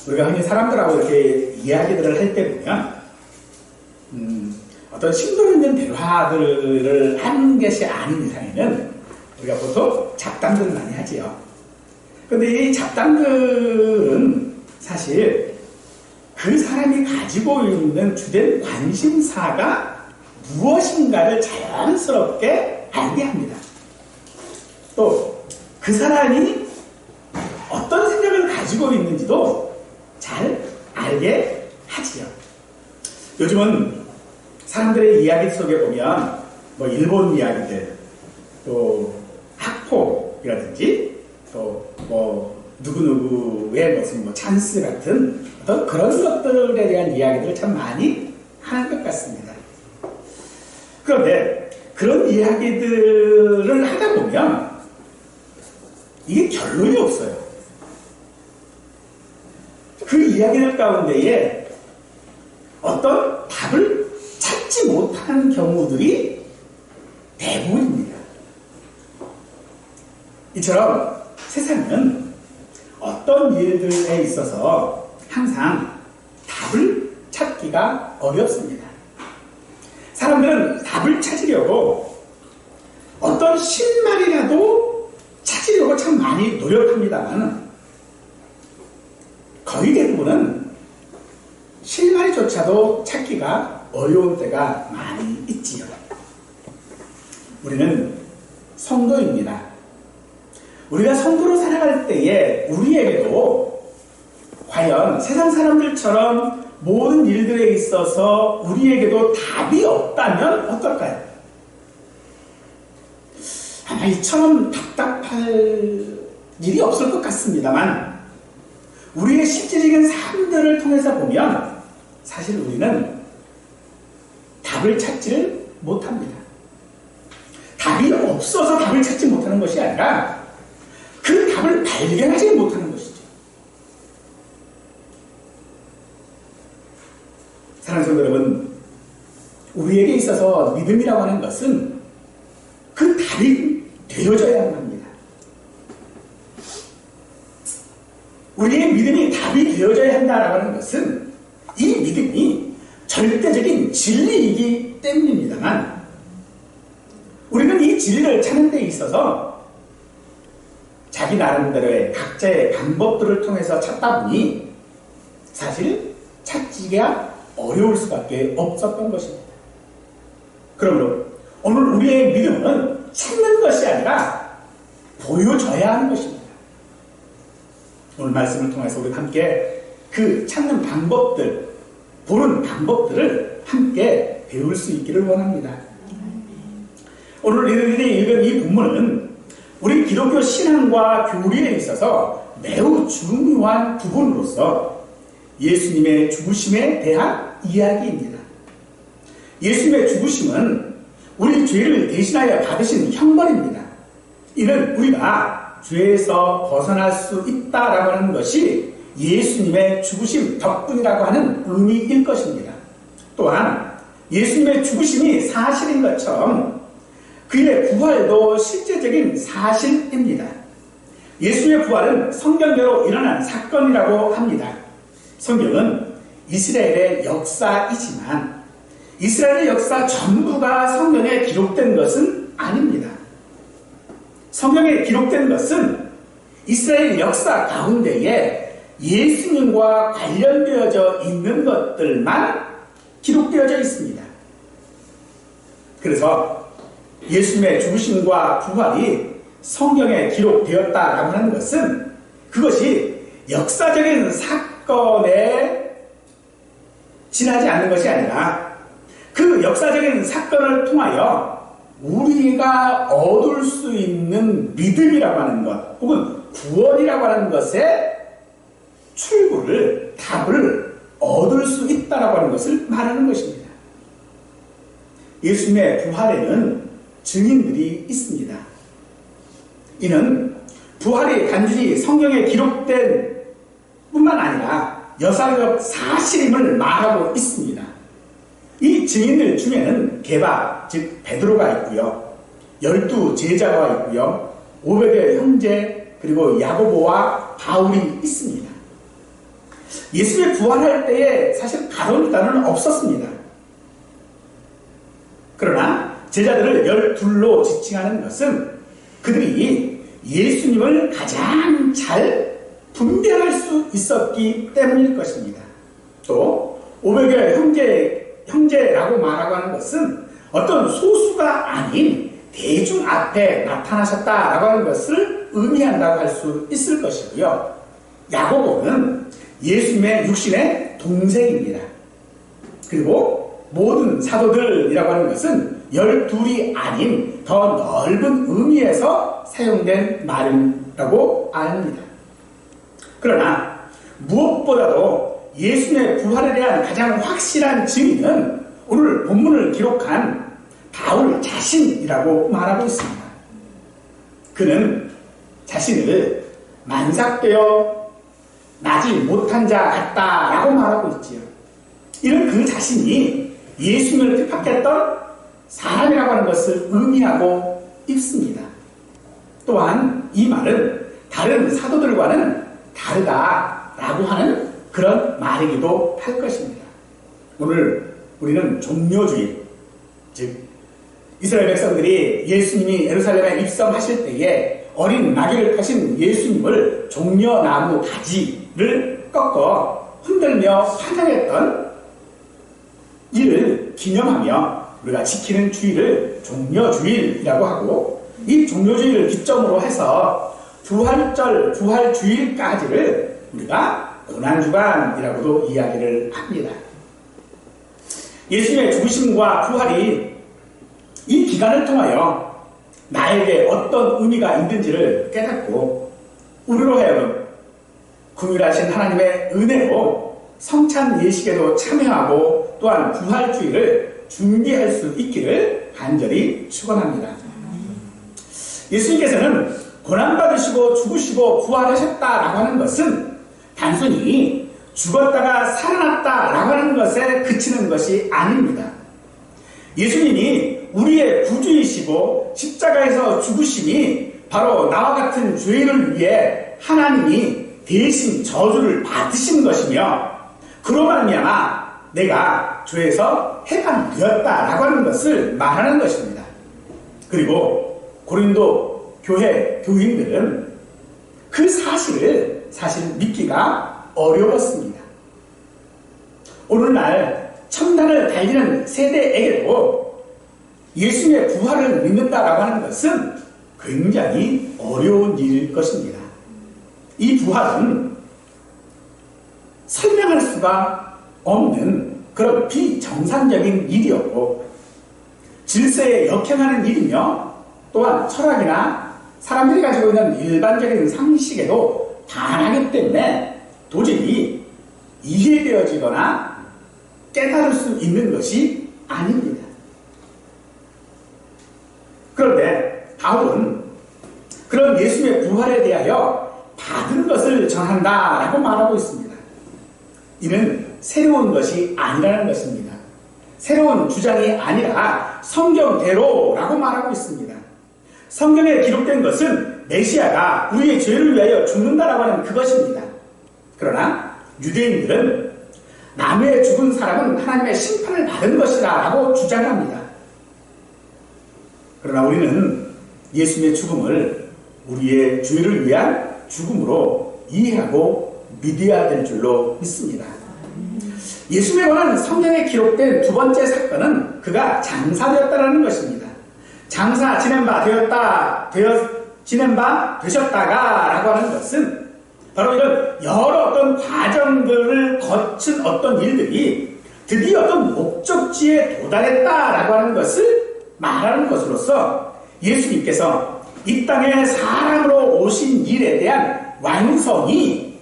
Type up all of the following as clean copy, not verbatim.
우리가 흔히 사람들하고 이렇게 이야기들을 할 때 보면 어떤 심도 있는 대화들을 하는 것이 아닌 이상에는 우리가 보통 잡담들을 많이 하지요. 그런데 이 잡담들은 사실 그 사람이 가지고 있는 주된 관심사가 무엇인가를 자연스럽게 알게 합니다. 또 그 사람이 어떤 생각을 가지고 있는지도 잘 알게 하지요. 요즘은 사람들의 이야기 속에 보면 뭐 일본 이야기들, 또 학폭이라든지, 또 뭐 누구누구의 무슨 뭐 찬스 같은 어떤 그런 것들에 대한 이야기들을 참 많이 하는 것 같습니다. 그런데 그런 이야기들을 하다 보면 이게 결론이 없어요. 그 이야기들 가운데에 어떤 답을 찾지 못하는 경우들이 대부분입니다. 이처럼 세상은 어떤 일들에 있어서 항상 답을 찾기가 어렵습니다. 사람들은 답을 찾으려고 어떤 실마리라도 찾으려고 참 많이 노력합니다만 거의 대부분은 실마리조차도 찾기가 어려운 때가 많이 있지요. 우리는 성도입니다. 우리가 성도로 살아갈 때에 우리에게도 과연 세상 사람들처럼 모든 일들에 있어서 우리에게도 답이 없다면 어떨까요? 아마 이처럼 답답할 일이 없을 것 같습니다만 우리의 실질적인 삶들을 통해서 보면 사실 우리는 답을 찾지를 못합니다. 답이 없어서 답을 찾지 못하는 것이 아니라 그 답을 발견하지 못하는 것이죠. 사랑하는 성도 여러분, 우리에게 있어서 믿음이라고 하는 것은 그 답이 되어져야 합니다. 우리의 믿음이 답이 되어져야 한다라고 하는 것은 이 믿음이 절대적인 진리이기 때문입니다만 우리는 이 진리를 찾는 데 있어서 자기 나름대로의 각자의 방법들을 통해서 찾다 보니 사실 찾기가 어려울 수밖에 없었던 것입니다. 그러므로 오늘 우리의 믿음은 찾는 것이 아니라 보여져야 하는 것입니다. 오늘 말씀을 통해서 우리 함께 그 찾는 방법들, 보는 방법들을 함께 배울 수 있기를 원합니다. 오늘 우리들이 읽은 이 본문은 우리 기독교 신앙과 교리에 있어서 매우 중요한 부분으로서 예수님의 죽으심에 대한 이야기입니다. 예수님의 죽으심은 우리 죄를 대신하여 받으신 형벌입니다. 이는 우리가 죄에서 벗어날 수 있다라고 하는 것이 예수님의 죽으심 덕분이라고 하는 의미일 것입니다. 또한 예수님의 죽으심이 사실인 것처럼 그의 부활도 실제적인 사실입니다. 예수님의 부활은 성경대로 일어난 사건이라고 합니다. 성경은 이스라엘의 역사이지만 이스라엘의 역사 전부가 성경에 기록된 것은 아닙니다. 성경에 기록된 것은 이스라엘 역사 가운데에 예수님과 관련되어져 있는 것들만 기록되어져 있습니다. 그래서 예수님의 죽으심과 부활이 성경에 기록되었다라고 하는 것은 그것이 역사적인 사건에 지나지 않는 것이 아니라 그 역사적인 사건을 통하여 우리가 얻을 수 있는 믿음이라고 하는 것 혹은 구원이라고 하는 것의 출구를, 답을 얻을 수 있다라고 하는 것을 말하는 것입니다. 예수님의 부활에는 증인들이 있습니다. 이는 부활이 단순히 성경에 기록된 뿐만 아니라 역사적 사실임을 말하고 있습니다. 이 증인들 중에는 게바, 즉 베드로가 있고요. 12 제자가 있고요. 500의 형제 그리고 야고보와 바울이 있습니다. 예수님이 부활할 때에 사실 가벼운 단어는 없었습니다. 그러나 제자들을 12로 지칭하는 것은 그들이 예수님을 가장 잘 분별할 수 있었기 때문일 것입니다. 또 500여 형제라고 말하고 하는 것은 어떤 소수가 아닌 대중 앞에 나타나셨다라고 하는 것을 의미한다고 할 수 있을 것이고요. 야고보는 예수님의 육신의 동생입니다. 그리고 모든 사도들이라고 하는 것은 12이 아닌 더 넓은 의미에서 사용된 말이라고 압니다. 그러나 무엇보다도 예수님의 부활에 대한 가장 확실한 증인은 오늘 본문을 기록한 바울 자신이라고 말하고 있습니다. 그는 자신을 만삭되어 나지 못한 자 같다라고 말하고 있지요. 이런 그 자신이 예수님을 핍박했던 사람이라고 하는 것을 의미하고 있습니다. 또한 이 말은 다른 사도들과는 다르다라고 하는 그런 말이기도 할 것입니다. 오늘 우리는 종료주일, 즉 이스라엘 백성들이 예수님이 예루살렘에 입성하실 때에 어린 나귀를 타신 예수님을 종려나무 가지를 꺾어 흔들며 환영했던 이를 기념하며 우리가 지키는 주일을 종려주일이라고 하고, 이 종려주일을 기점으로 해서 부활절, 부활주일까지를 우리가 고난주간이라고도 이야기를 합니다. 예수님의 죽으심과 부활이 이 기간을 통하여 나에게 어떤 의미가 있는지를 깨닫고 우리로 하여금 긍휼하신 하나님의 은혜로 성찬 예식에도 참여하고 또한 부활주일을 준비할 수 있기를 간절히 축원합니다. 예수님께서는 고난받으시고 죽으시고 부활하셨다라고 하는 것은 단순히 죽었다가 살아났다라고 하는 것에 그치는 것이 아닙니다. 예수님이 우리의 구주이시고 십자가에서 죽으심이 바로 나와 같은 죄인을 위해 하나님이 대신 저주를 받으신 것이며, 그로 말미암아 내가 죄에서 해방되었다라고 하는 것을 말하는 것입니다. 그리고 고린도 교회 교인들은 그 사실을 사실 믿기가 어려웠습니다. 오늘날 첨단을 달리는 세대에게도 예수님의 부활을 믿는다라고 하는 것은 굉장히 어려운 일일 것입니다. 이 부활은 설명할 수가 없는 그런 비정상적인 일이었고 질서에 역행하는 일이며, 또한 철학이나 사람들이 가지고 있는 일반적인 상식에도 반하기 때문에 도저히 이해되어지거나 깨달을 수 있는 것이 아닙니다. 그런데 바울은 그런 예수님의 부활에 대하여 받은 것을 전한다라고 말하고 있습니다. 이는 새로운 것이 아니라는 것입니다. 새로운 주장이 아니라 성경대로라고 말하고 있습니다. 성경에 기록된 것은 메시아가 우리의 죄를 위하여 죽는다라고 하는 그것입니다. 그러나 유대인들은 나무에 죽은 사람은 하나님의 심판을 받은 것이다 라고 주장합니다. 그러나 우리는 예수님의 죽음을 우리의 죄를 위한 죽음으로 이해하고 믿어야 될 줄로 믿습니다. 예수님에 관한 성경에 기록된 두 번째 사건은 그가 장사되었다라는 것입니다. 장사 지낸 바 되셨다가 라고 하는 것은 바로 이런 여러 어떤 과정들을 거친 어떤 일들이 드디어 어떤 목적지에 도달했다라고 하는 것을 말하는 것으로서 예수님께서 이 땅에 사람으로 오신 일에 대한 완성이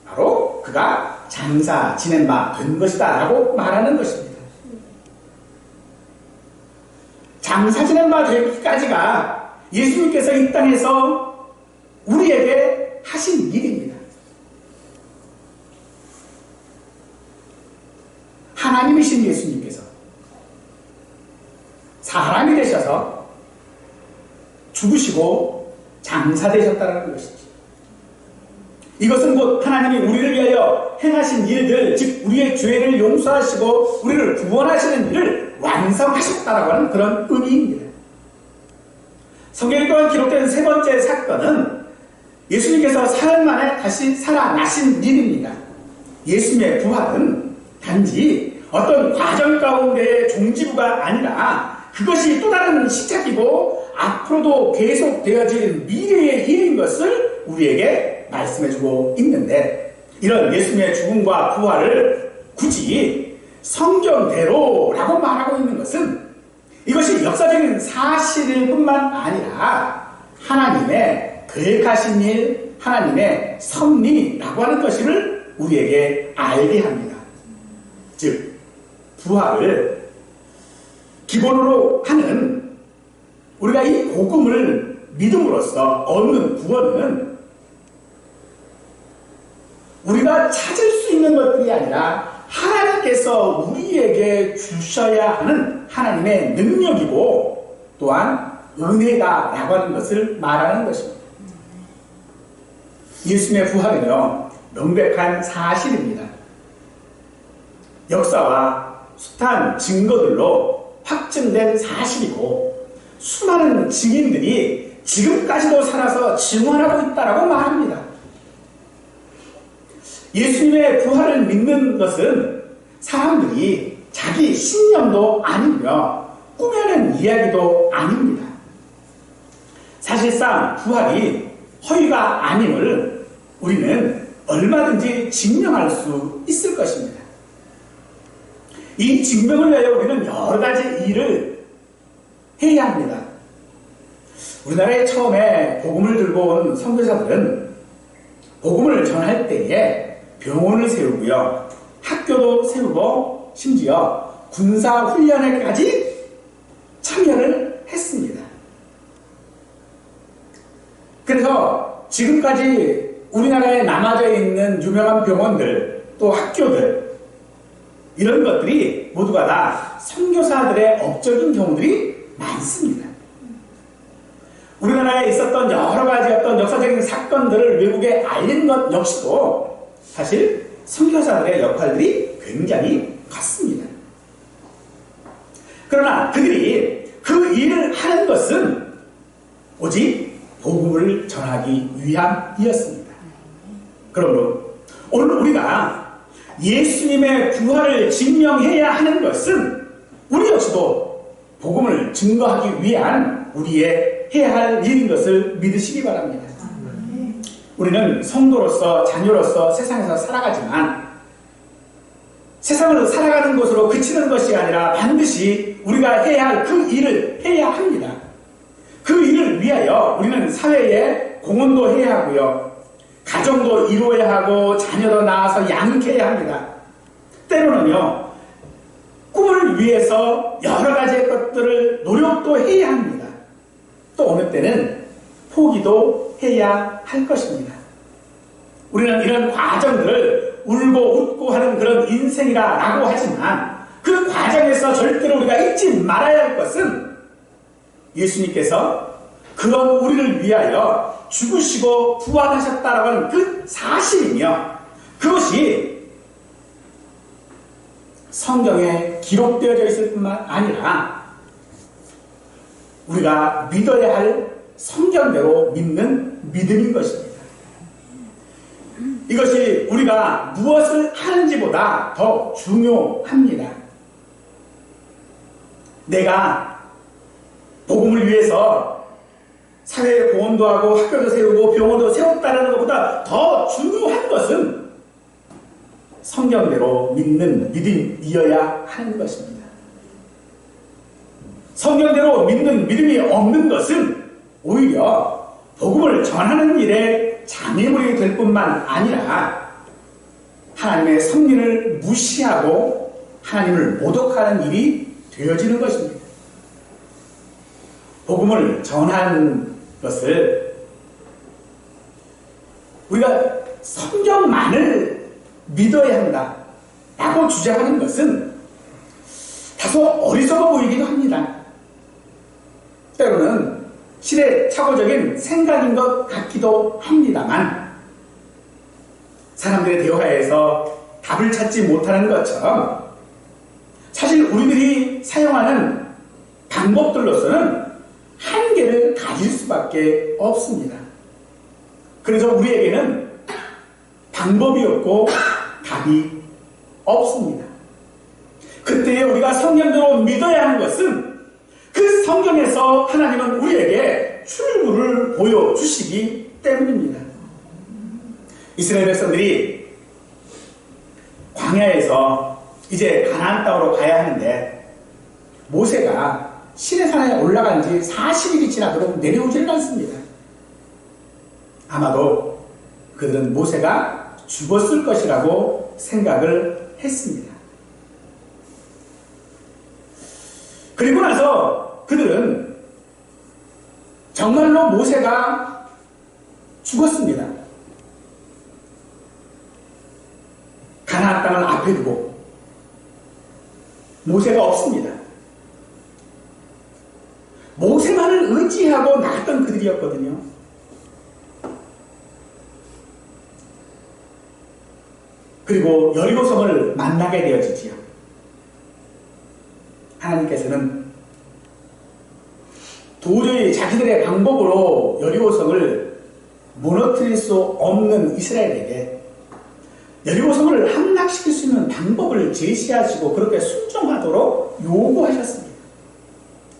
바로 그가 장사 지낸 바 된 것이다 라고 말하는 것입니다. 장사 지낸 바 되기까지가 예수님께서 이 땅에서 우리에게 하신 일입니다. 하나님이신 예수님께서 사람이 되셔서 죽으시고 장사되셨다는 것이지. 이것은 곧 하나님이 우리를 위하여 행하신 일들, 즉 우리의 죄를 용서하시고 우리를 구원하시는 일을 완성하셨다라고 하는 그런 의미입니다. 성경에 또한 기록된 세 번째 사건은 예수님께서 사흘 만에 다시 살아나신 일입니다. 예수님의 부활은 단지 어떤 과정 가운데의 종지부가 아니라 그것이 또 다른 시작이고 앞으로도 계속되어질 미래의 일인 것을 우리에게 말씀해주고 있는데, 이런 예수님의 죽음과 부활을 굳이 성경대로라고 말하고 있는 것은 이것이 역사적인 사실일 뿐만 아니라 하나님의 계획하신 일, 하나님의 섭리라고 하는 것을 우리에게 알게 합니다. 즉 부활을 기본으로 하는 우리가 이 복음을 믿음으로써 얻는 구원은 우리가 찾을 수 있는 것들이 아니라 하나님께서 우리에게 주셔야 하는 하나님의 능력이고 또한 은혜다라고 하는 것을 말하는 것입니다. 예수님의 부활은요, 명백한 사실입니다. 역사와 숱한 증거들로 확증된 사실이고 수많은 증인들이 지금까지도 살아서 증언하고 있다라고 말합니다. 예수님의 부활을 믿는 것은 사람들이 자기 신념도 아니며 꾸며낸 이야기도 아닙니다. 사실상 부활이 허위가 아님을 우리는 얼마든지 증명할 수 있을 것입니다. 이 증명을 위하여 우리는 여러 가지 일을 해야 합니다. 우리나라에 처음에 복음을 들고 온 선교사들은 복음을 전할 때에 병원을 세우고요, 학교도 세우고 심지어 군사훈련에까지 참여를 했습니다. 그래서 지금까지 우리나라에 남아져 있는 유명한 병원들, 또 학교들, 이런 것들이 모두가 다 선교사들의 업적인 경우들이 많습니다. 우리나라에 있었던 여러 가지 어떤 역사적인 사건들을 외국에 알린 것 역시도 사실 선교사들의 역할들이 굉장히 컸습니다. 그러나 그들이 그 일을 하는 것은 오직 복음을 전하기 위함이었습니다. 그러므로 오늘 우리가 예수님의 부활을 증명해야 하는 것은 우리 역시도 복음을 증거하기 위한 우리의 해야 할 일인 것을 믿으시기 바랍니다. 우리는 성도로서, 자녀로서 세상에서 살아가지만 세상을 살아가는 것으로 그치는 것이 아니라 반드시 우리가 해야 할 그 일을 해야 합니다. 그 일을 위하여 우리는 사회에 공헌도 해야 하고요, 가정도 이루어야 하고 자녀도 낳아서 양육해야 합니다. 때로는요, 꿈을 위해서 여러 가지의 것들을 노력도 해야 합니다. 또 어느 때는 포기도 해야 할 것입니다. 우리는 이런 과정들을 울고 웃고 하는 그런 인생이라고 하지만 그 과정에서 절대로 우리가 잊지 말아야 할 것은 예수님께서 그런 우리를 위하여 죽으시고 부활하셨다라고 하는 그 사실이며, 그것이 성경에 기록되어져 있을 뿐만 아니라 우리가 믿어야 할 성경대로 믿는 믿음인 것입니다. 이것이 우리가 무엇을 하는지보다 더 중요합니다. 내가 복음을 위해서 사회에 공헌도 하고 학교도 세우고 병원도 세웠다는 것보다 더 중요한 것은 성경대로 믿는 믿음이어야 하는 것입니다. 성경대로 믿는 믿음이 없는 것은 오히려 복음을 전하는 일에 장애물이 될 뿐만 아니라 하나님의 섭리를 무시하고 하나님을 모독하는 일이 되어지는 것입니다. 복음을 전하는 것을 우리가 성경만을 믿어야 한다 라고 주장하는 것은 다소 어리석어 보이기도 합니다. 때로는 시대착오적인 생각인 것 같기도 합니다만, 사람들의 대화에서 답을 찾지 못하는 것처럼 사실 우리들이 사용하는 방법들로서는 한계를 가질 수밖에 없습니다. 그래서 우리에게는 방법이 없고 답이 없습니다. 그때 우리가 성경대로 믿어야 하는 것은 그 성경에서 하나님은 우리에게 출구를 보여주시기 때문입니다. 이스라엘 백성들이 광야에서 이제 가나안 땅으로 가야 하는데 모세가 시내산에 올라간 지 40일이 지나도록 내려오지를 않습니다. 아마도 그들은 모세가 죽었을 것이라고 생각을 했습니다. 그리고 나서 그들은 정말로 모세가 죽었습니다. 가나안 땅을 앞에 두고 모세가 없습니다. 모세만을 의지하고 나갔던 그들이었거든요. 그리고 여리고성을 만나게 되어지지요. 하나님께서는 도저히 자기들의 방법으로 여리고성을 무너뜨릴 수 없는 이스라엘에게 여리고성을 함락시킬 수 있는 방법을 제시하시고 그렇게 순종하도록 요구하셨습니다.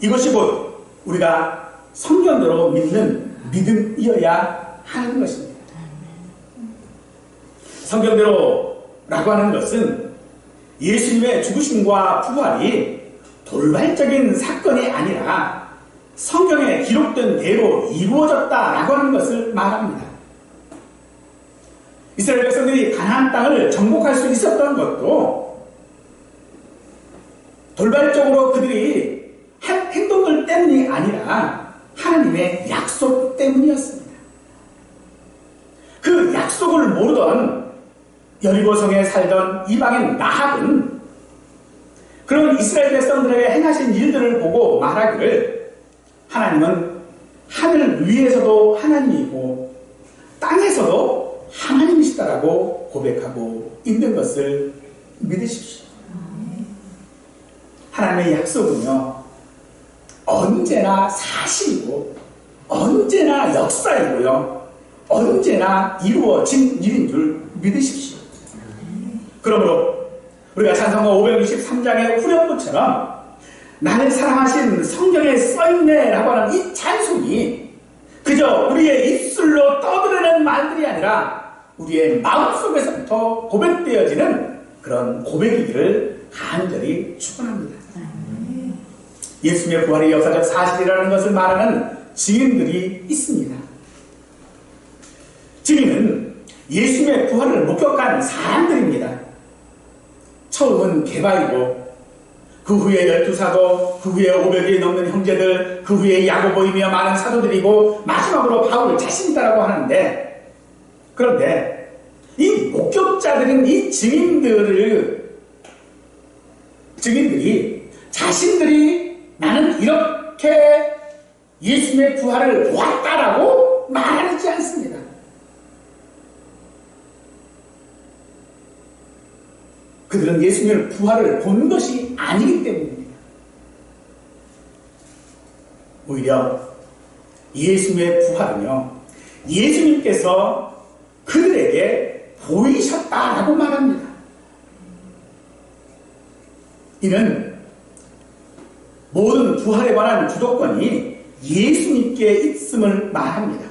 이것이 곧 우리가 성경대로 믿는 믿음이어야 하는 것입니다. 성경대로라고 하는 것은 예수님의 죽으심과 부활이 돌발적인 사건이 아니라 성경에 기록된 대로 이루어졌다라고 하는 것을 말합니다. 이스라엘 백성들이 가나안 땅을 정복할 수 있었던 것도 돌발적으로 그들이 한 행동들 때문이 아니라 하나님의 약속 때문이었습니다. 그 약속을 모르던 여리고성에 살던 이방인 라합은 그런 이스라엘 백성들에게 행하신 일들을 보고 말하기를 하나님은 하늘 위에서도 하나님이고 땅에서도 하나님이시다라고 고백하고 있는 것을 믿으십시오. 하나님의 약속은요 언제나 사실이고 언제나 역사이고요 언제나 이루어진 일인 줄 믿으십시오. 그러므로 우리가 찬송가 563장의 후렴구처럼 나를 사랑하신 성경에 써있네 라고 하는 이 찬송이 그저 우리의 입술로 떠들어내는 말들이 아니라 우리의 마음속에서부터 고백되어지는 그런 고백이기를 간절히 축원합니다. 예수님의 부활이 역사적 사실이라는 것을 말하는 증인들이 있습니다. 증인은 예수님의 부활을 목격한 사람들입니다. 처음은 게바이고 그 후에 12사도, 그 후에 500이 넘는 형제들, 그 후에 야고보이며 많은 사도들이고 마지막으로 바울 자신이다라고 하는데, 그런데 이 목격자들은 이 증인들이 자신들이 나는 이렇게 예수님의 부활을 보았다라고 말하지 않습니다. 그들은 예수님의 부활을 본 것이 아니기 때문입니다. 오히려 예수님의 부활은요, 예수님께서 그들에게 보이셨다라고 말합니다. 이는 모든 부활에 관한 주도권이 예수님께 있음을 말합니다.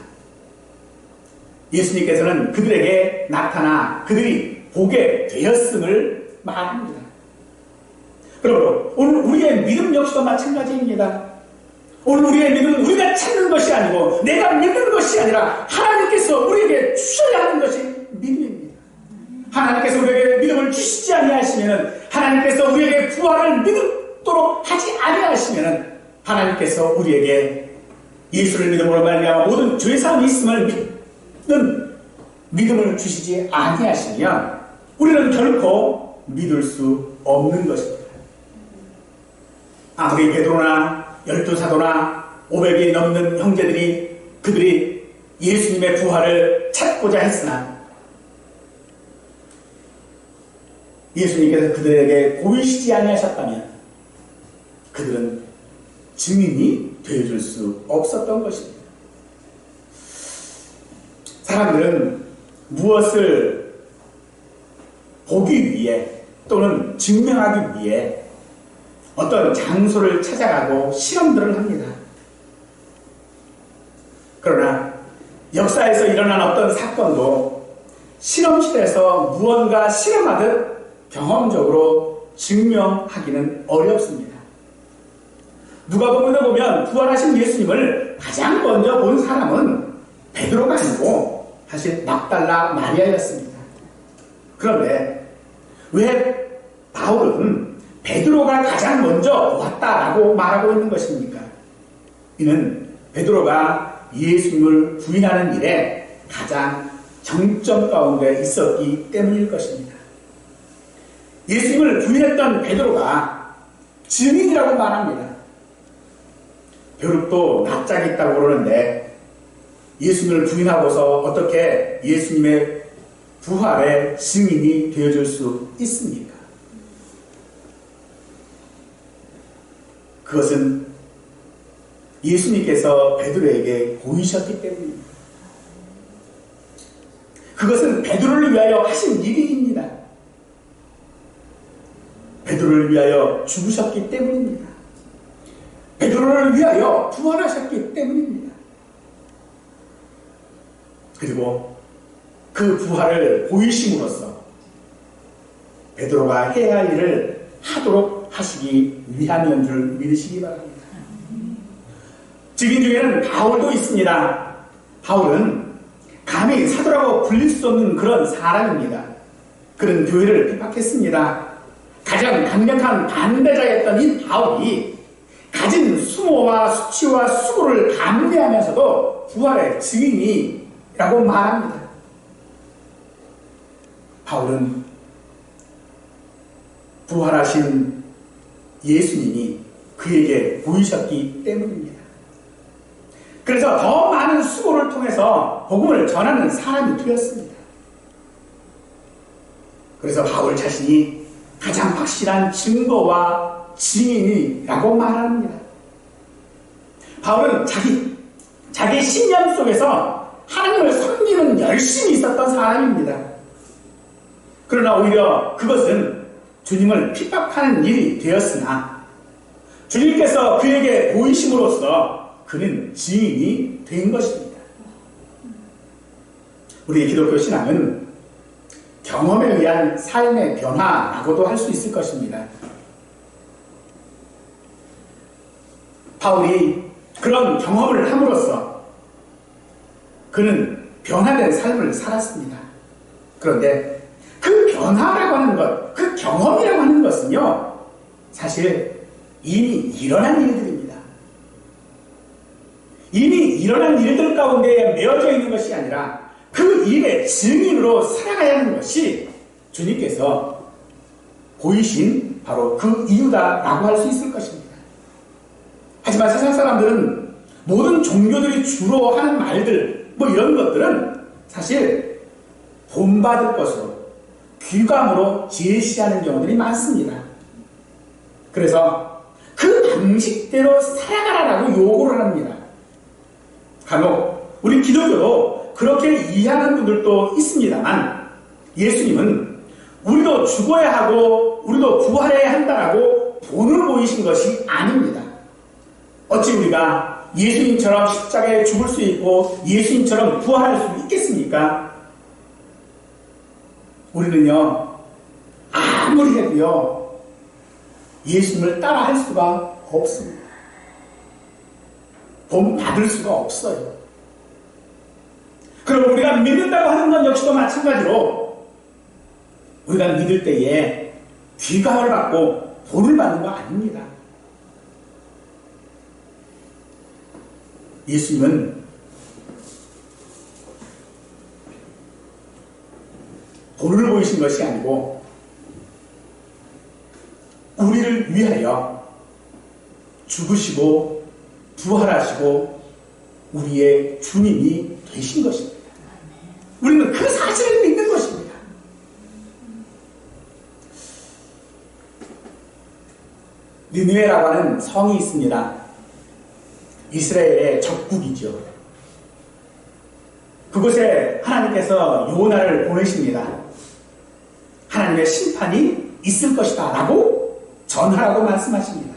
예수님께서는 그들에게 나타나 그들이 보게 되었음을 말합니다. 그러므로 오늘 우리의 믿음 역시도 마찬가지입니다. 오늘 우리의 믿음은 우리가 찾는 것이 아니고 내가 믿는 것이 아니라 하나님께서 우리에게 주셔야 하는 것이 믿음입니다. 하나님께서 우리에게 믿음을 주시지 아니하시면 하나님께서 우리에게 부활을 믿도록 하지 아니하시면 하나님께서 우리에게 예수를 믿음으로 말미암아 모든 죄사함이 있음을 믿는 믿음을 주시지 아니하시면 우리는 결코 믿을 수 없는 것입니다. 아무리 베드로나 12사도나 500이 넘는 형제들이 그들이 예수님의 부활을 찾고자 했으나 예수님께서 그들에게 보이시지 아니하셨다면 그들은 증인이 되어줄 수 없었던 것입니다. 사람들은 무엇을 보기 위해 또는 증명하기 위해 어떤 장소를 찾아가고 실험들을 합니다. 그러나 역사에서 일어난 어떤 사건도 실험실에서 무언가 실험하듯 경험적으로 증명하기는 어렵습니다. 누가복음에 보면 부활하신 예수님을 가장 먼저 본 사람은 베드로가 아니고 사실 막달라 마리아였습니다. 그런데 왜 바울은 베드로가 가장 먼저 보았다라고 말하고 있는 것입니까? 이는 베드로가 예수님을 부인하는 일에 가장 정점 가운데 있었기 때문일 것입니다. 예수님을 부인했던 베드로가 증인이라고 말합니다. 벼룩도 낯짝이 있다고 그러는데 예수님을 부인하고서 어떻게 예수님의 부활의 증인이 되어줄 수 있습니까? 그것은 예수님께서 베드로에게 보이셨기 때문입니다. 그것은 베드로를 위하여 하신 일입니다. 베드로를 위하여 죽으셨기 때문입니다. 베드로를 위하여 부활하셨기 때문입니다. 그리고 그 부활을 보이심으로써 베드로가 해야 할 일을 하도록 하시기 위함인 줄 믿으시기 바랍니다. 증인 중에는 바울도 있습니다. 바울은 감히 사도라고 불릴 수 없는 그런 사람입니다. 그런 교회를 핍박했습니다. 가장 강력한 반대자였던 이 바울이 가진 수모와 수치와 수고를 감내하면서도 부활의 증인이라고 말합니다. 바울은 부활하신 예수님이 그에게 보이셨기 때문입니다. 그래서 더 많은 수고를 통해서 복음을 전하는 사람이 되었습니다. 그래서 바울 자신이 가장 확실한 증거와 증인이라고 말합니다. 바울은 자기 신념 속에서 하나님을 섬기는 열심이 있었던 사람입니다. 그러나 오히려 그것은 주님을 핍박하는 일이 되었으나 주님께서 그에게 보이심으로써 그는 증인이 된 것입니다. 우리의 기독교 신앙은 경험에 의한 삶의 변화라고도 할 수 있을 것입니다. 바울이 그런 경험을 함으로써 그는 변화된 삶을 살았습니다. 그런데 그 변화라고 하는 것, 그 경험이라고 하는 것은요, 사실 이미 일어난 일들입니다. 이미 일어난 일들 가운데 매어져 있는 것이 아니라 그 일의 증인으로 살아가야 하는 것이 주님께서 보이신 바로 그 이유다라고 할 수 있을 것입니다. 하지만 세상 사람들은 모든 종교들이 주로 하는 말들, 이런 것들은 사실 본받을 것으로 귀감으로 제시하는 경우들이 많습니다. 그래서 그 방식대로 살아가라라고 요구를 합니다. 간혹 우리 기독교도 그렇게 이해하는 분들도 있습니다만 예수님은 우리도 죽어야 하고 우리도 부활해야 한다라고 본을 보이신 것이 아닙니다. 어찌 우리가 예수님처럼 십자가에 죽을 수 있고 예수님처럼 부활할 수 있겠습니까? 우리는요, 아무리 해도요, 예수님을 따라할 수가 없습니다. 본받을 수가 없어요. 그럼 우리가 믿는다고 하는 것 역시도 마찬가지로 우리가 믿을 때에 귀감을 받고 본을 받는 거 아닙니다. 예수님은 본을 보이신 것이 아니고 우리를 위하여 죽으시고 부활하시고 우리의 주님이 되신 것입니다. 우리는 그 사실을 믿는 것입니다. 니느웨라고 하는 성이 있습니다. 이스라엘의 적국이죠. 그곳에 하나님께서 요나를 보내십니다. 하나님의 심판이 있을 것이다 라고 전하라고 말씀하십니다.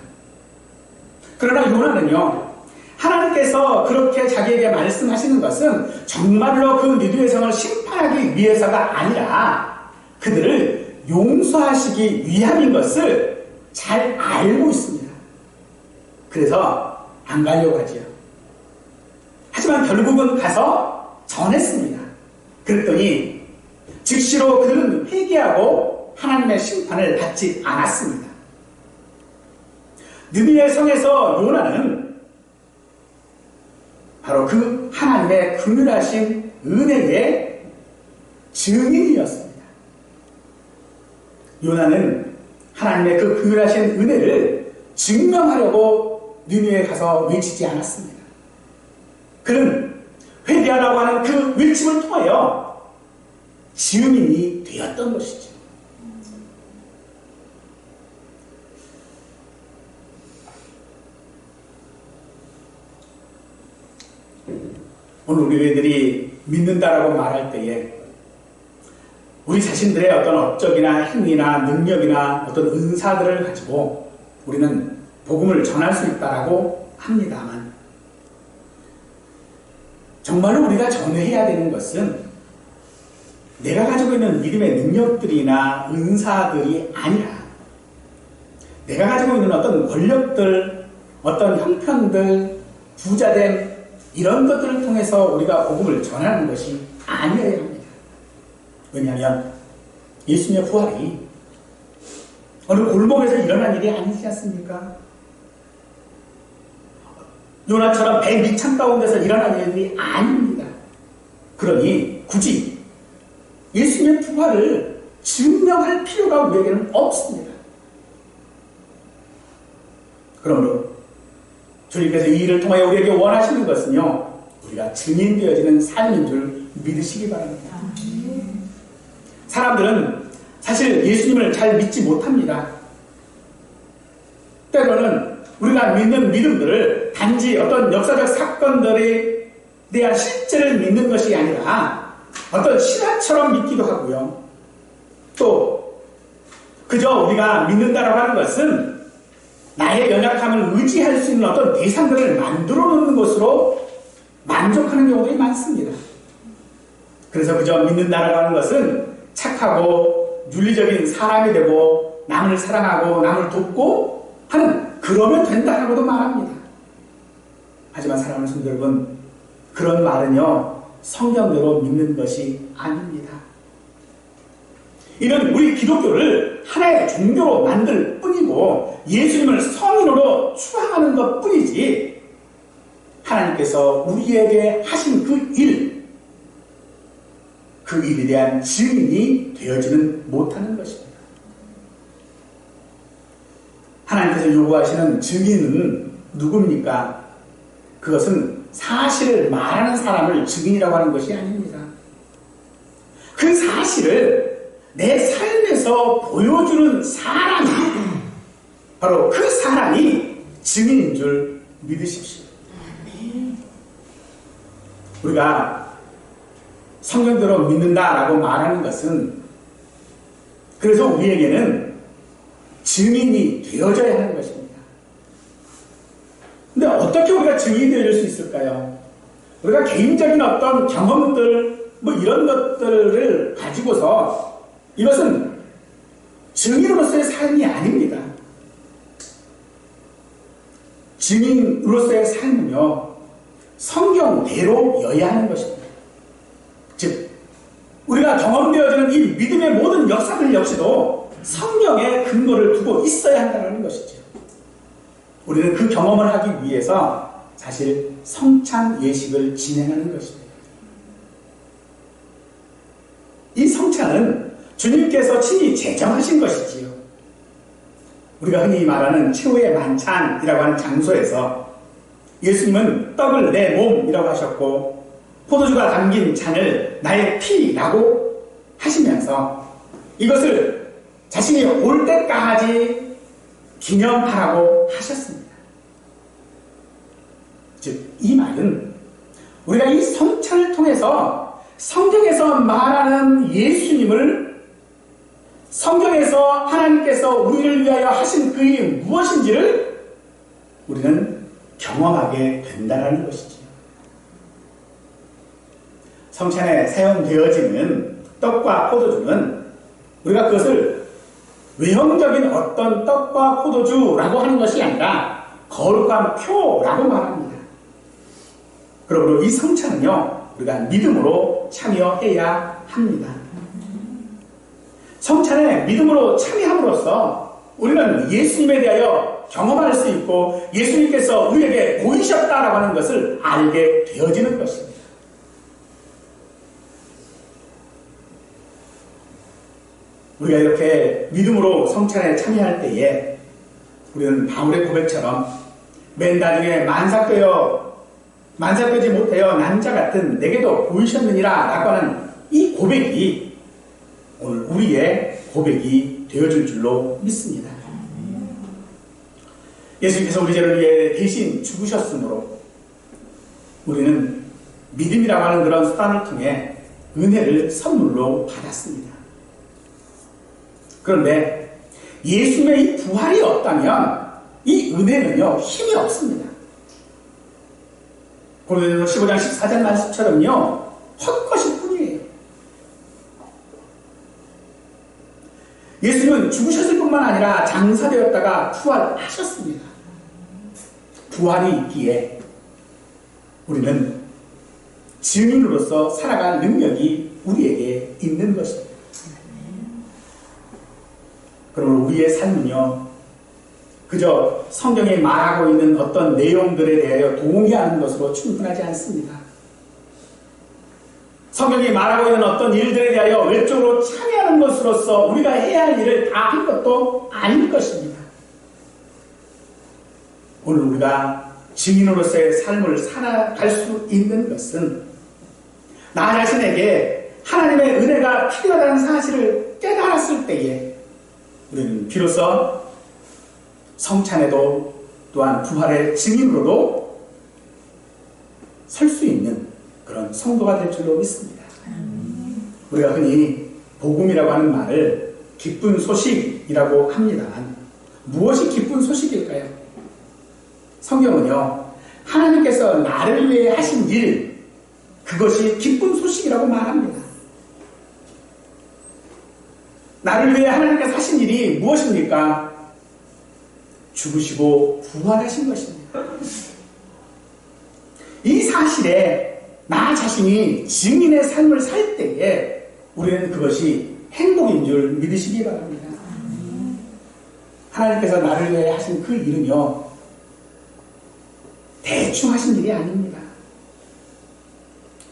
그러나 요나는요, 하나님께서 그렇게 자기에게 말씀하시는 것은 정말로 그 니느웨 성을 심판하기 위해서가 아니라 그들을 용서하시기 위함인 것을 잘 알고 있습니다. 그래서 안 가려고 하지요. 하지만 결국은 가서 전했습니다. 그랬더니 즉시로 그들은 회개하고 하나님의 심판을 받지 않았습니다. 느니웨 성에서 요나는 바로 그 하나님의 긍휼하신 은혜의 증인이었습니다. 요나는 하나님의 그 긍휼하신 은혜를 증명하려고 느니웨에 가서 외치지 않았습니다. 그는 회개하라고 하는 그 외침을 통하여 증인이 되었던 것이죠. 오늘 우리 애들이 믿는다라고 말할 때에 우리 자신들의 어떤 업적이나 행위나 능력이나 어떤 은사들을 가지고 우리는 복음을 전할 수 있다라고 합니다만, 정말로 우리가 전해야 되는 것은 내가 가지고 있는 믿음의 능력들이나 은사들이 아니라 내가 가지고 있는 어떤 권력들, 어떤 형편들, 부자됨, 이런 것들을 통해서 우리가 복음을 전하는 것이 아니어야 합니다. 왜냐하면 예수님의 부활이 어느 골목에서 일어난 일이 아니지 않습니까? 요나처럼 배 밑창 가운데서 일어난 일이 아닙니다. 그러니 굳이 예수님의 부활을 증명할 필요가 우리에게는 없습니다. 그러므로 주님께서 이 일을 통하여 우리에게 원하시는 것은요, 우리가 증인되어지는 삶인 줄 믿으시기 바랍니다. 사람들은 사실 예수님을 잘 믿지 못합니다. 때로는 우리가 믿는 믿음들을 단지 어떤 역사적 사건들에 대한 실제를 믿는 것이 아니라 어떤 신화처럼 믿기도 하고요. 또 그저 우리가 믿는다라고 하는 것은 나의 연약함을 의지할 수 있는 어떤 대상들을 만들어 놓는 것으로 만족하는 경우들이 많습니다. 그래서 그저 믿는다라고 하는 것은 착하고 윤리적인 사람이 되고 남을 사랑하고 남을 돕고 하는, 그러면 된다라고도 말합니다. 하지만 사랑하는 성도 여러분, 그런 말은요, 성경대로 믿는 것이 아닙니다. 이는 우리 기독교를 하나의 종교로 만들 뿐이고 예수님을 성인으로 추앙하는 것 뿐이지, 하나님께서 우리에게 하신 그 일에 대한 증인이 되어지는 못하는 것입니다. 하나님께서 요구하시는 증인은 누굽니까? 그것은 사실을 말하는 사람을 증인이라고 하는 것이 아닙니다. 그 사실을 내 삶에서 보여주는 사람이, 바로 그 사람이 증인인 줄 믿으십시오. 우리가 성경대로 믿는다라고 말하는 것은 그래서 우리에게는 증인이 되어져야 하는 것입니다. 근데 어떻게 우리가 증인이 되어질 수 있을까요? 우리가 개인적인 어떤 경험들, 이런 것들을 가지고서 이것은 증인으로서의 삶이 아닙니다. 증인으로서의 삶은요, 성경대로여야 하는 것입니다. 즉, 우리가 경험되어지는 이 믿음의 모든 역사들 역시도 성경에 근거를 두고 있어야 한다는 것이죠. 우리는 그 경험을 하기 위해서 사실 성찬 예식을 진행하는 것입니다. 이 성찬은 주님께서 친히 제정하신 것이지요. 우리가 흔히 말하는 최후의 만찬이라고 하는 장소에서 예수님은 떡을 내 몸이라고 하셨고 포도주가 담긴 잔을 나의 피라고 하시면서 이것을 자신이 올 때까지 기념하라고 하셨습니다. 즉, 이 말은 우리가 이 성찬을 통해서 성경에서 말하는 예수님을, 성경에서 하나님께서 우리를 위하여 하신 그 일이 무엇인지를 우리는 경험하게 된다는 것이지요. 성찬에 사용되어지는 떡과 포도주는 우리가 그것을 외형적인 어떤 떡과 포도주라고 하는 것이 아니라 거룩한 표라고 말합니다. 그러므로 이 성찬은요, 우리가 믿음으로 참여해야 합니다. 성찬에 믿음으로 참여함으로써 우리는 예수님에 대하여 경험할 수 있고 예수님께서 우리에게 보이셨다라고 하는 것을 알게 되어지는 것입니다. 우리가 이렇게 믿음으로 성찬에 참여할 때에 우리는 바울의 고백처럼 맨 나중에 만삭되지 못하여 난 자 같은 내게도 보이셨느니라 라고 하는 이 고백이 오늘 우리의 고백이 되어줄 줄로 믿습니다. 예수님께서 우리 죄를 위해 대신 죽으셨으므로 우리는 믿음이라고 하는 그런 수단을 통해 은혜를 선물로 받았습니다. 그런데 예수님의 이 부활이 없다면 이 은혜는요, 힘이 없습니다. 고린도서 15장 14절 말씀처럼요, 헛것일 뿐이에요. 예수님은 죽으셨을 뿐만 아니라 장사되었다가 부활하셨습니다. 부활이 있기에 우리는 증인으로서 살아갈 능력이 우리에게 있는 것입니다. 그러므로 우리의 삶은요, 그저 성경에 말하고 있는 어떤 내용들에 대하여 동의하는 것으로 충분하지 않습니다. 성경이 말하고 있는 어떤 일들에 대하여 외적으로 참여하는 것으로서 우리가 해야 할 일을 다 한 것도 아닐 것입니다. 오늘 우리가 증인으로서의 삶을 살아갈 수 있는 것은 나 자신에게 하나님의 은혜가 필요하다는 사실을 깨달았을 때에 우리는 비로소 성찬에도 또한 부활의 증인으로도 설 수 있는 그런 성도가 될 줄로 믿습니다. 우리가 흔히 복음이라고 하는 말을 기쁜 소식이라고 합니다만 무엇이 기쁜 소식일까요? 성경은요, 하나님께서 나를 위해 하신 일, 그것이 기쁜 소식이라고 말합니다. 나를 위해 하나님께서 하신 일이 무엇입니까? 죽으시고 부활하신 것입니다. 이 사실에 나 자신이 증인의 삶을 살 때에 우리는 그것이 행복인 줄 믿으시기 바랍니다. 하나님께서 나를 위해 하신 그 일은요, 대충 하신 일이 아닙니다.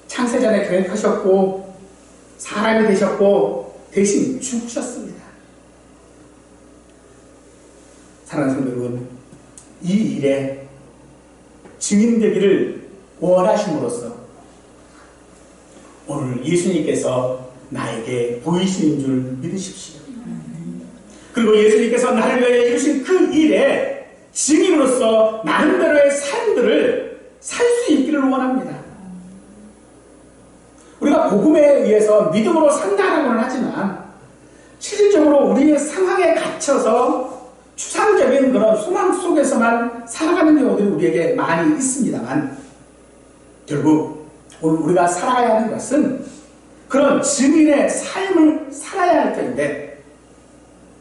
창세전에 계획하셨고 사람이 되셨고 대신 죽으셨습니다. 사랑하는 성도 여러분, 이 일에 증인되기를 원하심으로써 오늘 예수님께서 나에게 보이시는 줄 믿으십시오. 그리고 예수님께서 나를 위해 이루신 그 일에 증인으로서 나름대로의 삶들을 살 수 있기를 원합니다. 우리가 복음에 의해서 믿음으로 산다라고는 하지만 실질적으로 우리의 상황에 갇혀서 추상적인 그런 소망 속에서만 살아가는 경우들이 우리에게 많이 있습니다만 결국 오늘 우리가 살아가야 하는 것은 그런 증인의 삶을 살아야 할 텐데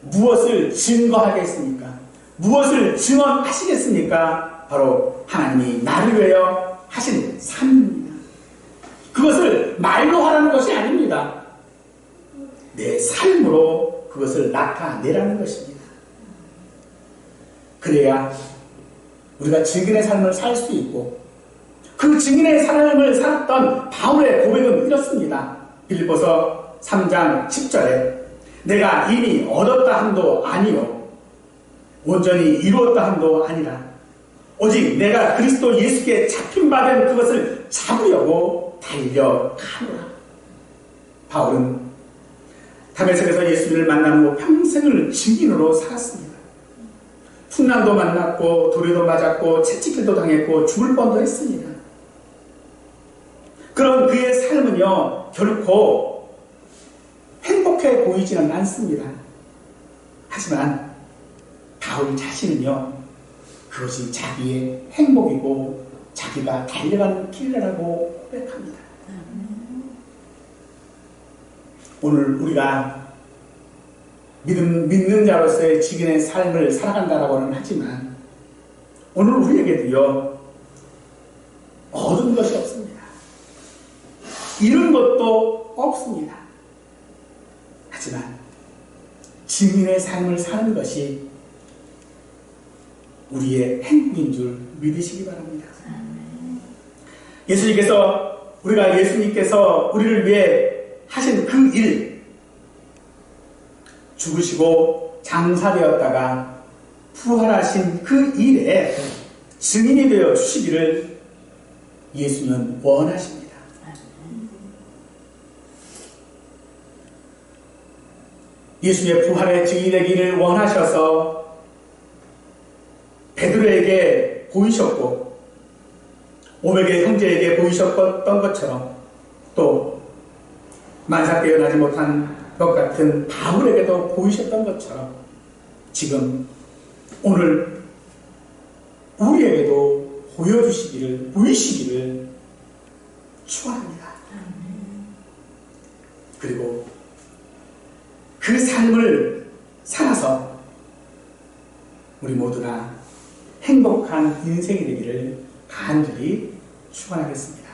무엇을 증거하겠습니까? 무엇을 증언하시겠습니까? 바로 하나님이 나를 위하여 하신 삶입니다. 그것을 말로 하라는 것이 아닙니다. 내 삶으로 그것을 나타내라는 것입니다. 그래야 우리가 증인의 삶을 살 수 있고 그 증인의 삶을 살았던 바울의 고백은 이렇습니다. 빌립보서 3장 10절에 내가 이미 얻었다 함도 아니요 온전히 이루었다 함도 아니라 오직 내가 그리스도 예수께 잡힌바된 그것을 잡으려고 달려가노라. 바울은 다메섹에서 예수님을 만난 후 평생을 증인으로 살았습니다. 풍랑도 만났고 도리도 맞았고 채찍질도 당했고 죽을 뻔도 했습니다. 그런 그의 삶은요 결코 행복해 보이지는 않습니다. 하지만 바울 자신은요 그것이 자기의 행복이고 자기가 달려가는 길이라고 고백합니다. 오늘 우리가 믿는 자로서의 직인의 삶을 살아간다라고는 하지만 오늘 우리에게도요 얻은 것이 없습니다. 잃은 것도 없습니다. 하지만 증인의 삶을 사는 것이 우리의 행복인 줄 믿으시기 바랍니다. 예수님께서 우리를 위해 하신 그 일, 죽으시고 장사되었다가 부활하신 그 일에 증인이 되어 주시기를 예수는 원하십니다. 예수의 부활의 증인이 되기를 원하셔서 베드로에게 보이셨고 500의 형제에게 보이셨던 것처럼 또 만사 깨어나지 못한 것 같은 바울에게도 보이셨던 것처럼 지금 오늘 우리에게도 보이시기를 축원합니다. 그리고 그 삶을 살아서 우리 모두가 행복한 인생이 되기를 간절히 축원하겠습니다.